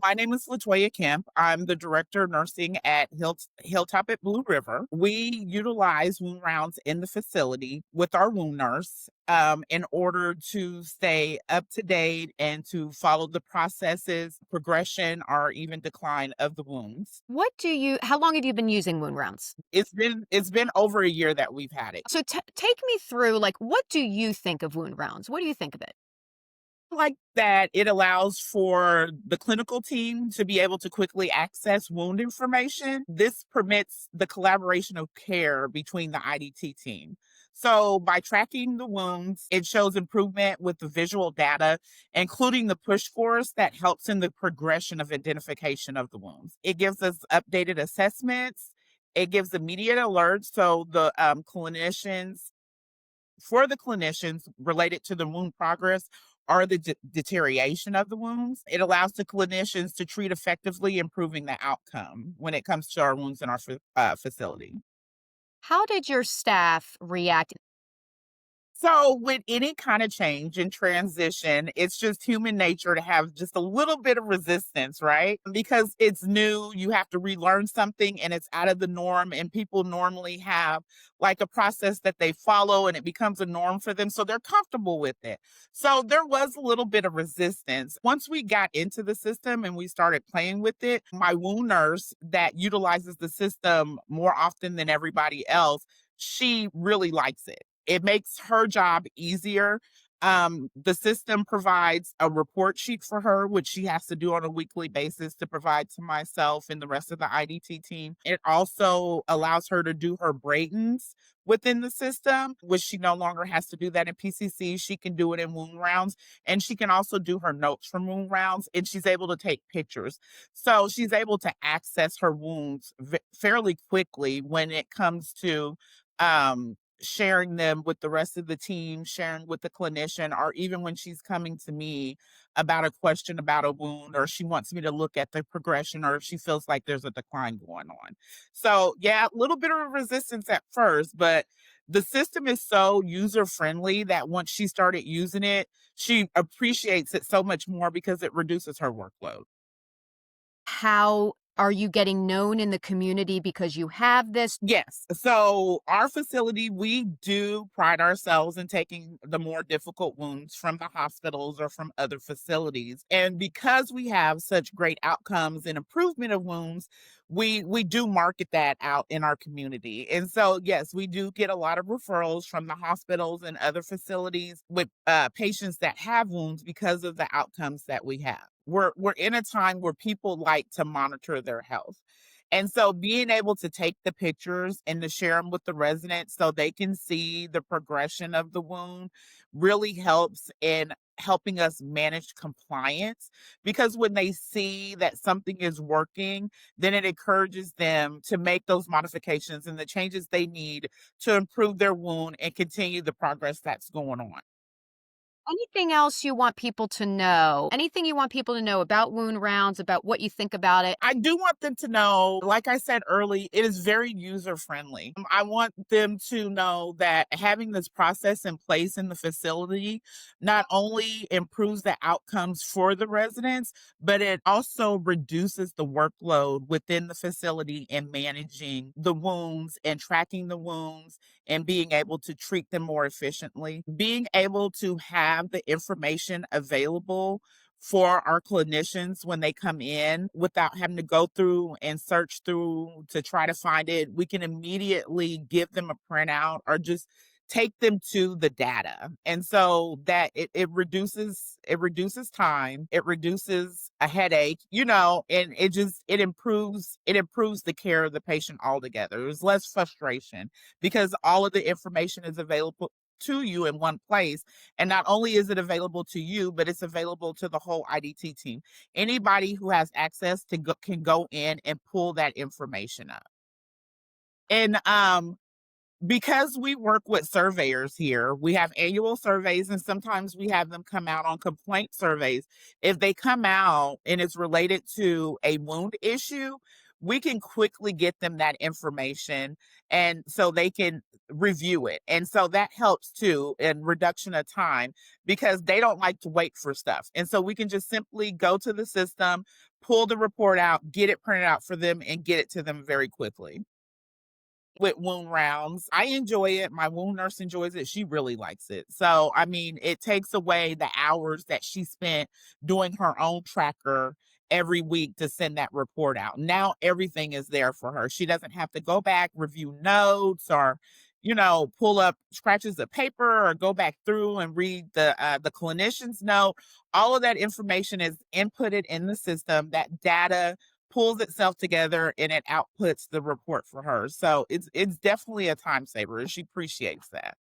My name is LaToya Kemp. I'm the director of nursing at Hilltop at Blue River. We utilize wound rounds in the facility with our wound nurse in order to stay up to date and to follow the processes, progression, or even decline of the wounds. How long have you been using wound rounds? It's been over a year that we've had it. So take me through, like, what do you think of wound rounds? What do you think of it? Like that it allows for the clinical team to be able to quickly access wound information. This permits the collaboration of care between the IDT team. So, by tracking the wounds, it shows improvement with the visual data, including the push force that helps in the progression of identification of the wounds. It gives us updated assessments. It gives immediate alerts. So, for the clinicians related to the wound progress or the deterioration of the wounds. It allows the clinicians to treat effectively, improving the outcome when it comes to our wounds in our facility. How did your staff react? So, with any kind of change and transition, it's just human nature to have just a little bit of resistance, right? Because it's new, you have to relearn something and it's out of the norm. And people normally have like a process that they follow and it becomes a norm for them. So, they're comfortable with it. So, there was a little bit of resistance. Once we got into the system and we started playing with it, my wound nurse that utilizes the system more often than everybody else, she really likes it. It makes her job easier. The system provides a report sheet for her, which she has to do on a weekly basis to provide to myself and the rest of the IDT team. It also allows her to do her Braytons within the system, which she no longer has to do that in PCC. She can do it in wound rounds, and she can also do her notes from wound rounds, and she's able to take pictures. So she's able to access her wounds fairly quickly when it comes to sharing them with the rest of the team, sharing with the clinician, or even when she's coming to me about a question about a wound, or she wants me to look at the progression, or if she feels like there's a decline going on. So, yeah, a little bit of resistance at first, but the system is so user friendly that once she started using it, she appreciates it so much more because it reduces her workload. How are you getting known in the community because you have this? Yes. So our facility, we do pride ourselves in taking the more difficult wounds from the hospitals or from other facilities. And because we have such great outcomes and improvement of wounds, we do market that out in our community. And so yes, we do get a lot of referrals from the hospitals and other facilities with patients that have wounds because of the outcomes that we have. We're in a time where people like to monitor their health. And so being able to take the pictures and to share them with the residents so they can see the progression of the wound really helps in helping us manage compliance, because when they see that something is working, then it encourages them to make those modifications and the changes they need to improve their wound and continue the progress that's going on. Anything else you want people to know? Anything you want people to know about wound rounds, about what you think about it? I do want them to know, like I said early, it is very user friendly. I want them to know that having this process in place in the facility not only improves the outcomes for the residents, but it also reduces the workload within the facility in managing the wounds and tracking the wounds and being able to treat them more efficiently. Being able to have the information available for our clinicians when they come in without having to go through and search through to try to find it. We can immediately give them a printout or just take them to the data. And so that it reduces time, it reduces a headache, and it improves the care of the patient altogether. There's less frustration because all of the information is available to you in one place. And not only is it available to you, but it's available to the whole IDT team. Anybody who has access can go in and pull that information up. And because we work with surveyors here, we have annual surveys and sometimes we have them come out on complaint surveys. If they come out and it's related to a wound issue, we can quickly get them that information and so they can review it. And so that helps too in reduction of time because they don't like to wait for stuff. And so we can just simply go to the system, pull the report out, get it printed out for them, and get it to them very quickly. With wound rounds, I enjoy it. My wound nurse enjoys it. She really likes it. So, I mean, it takes away the hours that she spent doing her own tracker every week to send that report out. Now everything is there for her. She doesn't have to go back, review notes, or pull up scratches of paper or go back through and read the clinician's note. All of that information is inputted in the system. That data pulls itself together and it outputs the report for her. So it's definitely a time saver, and she appreciates that.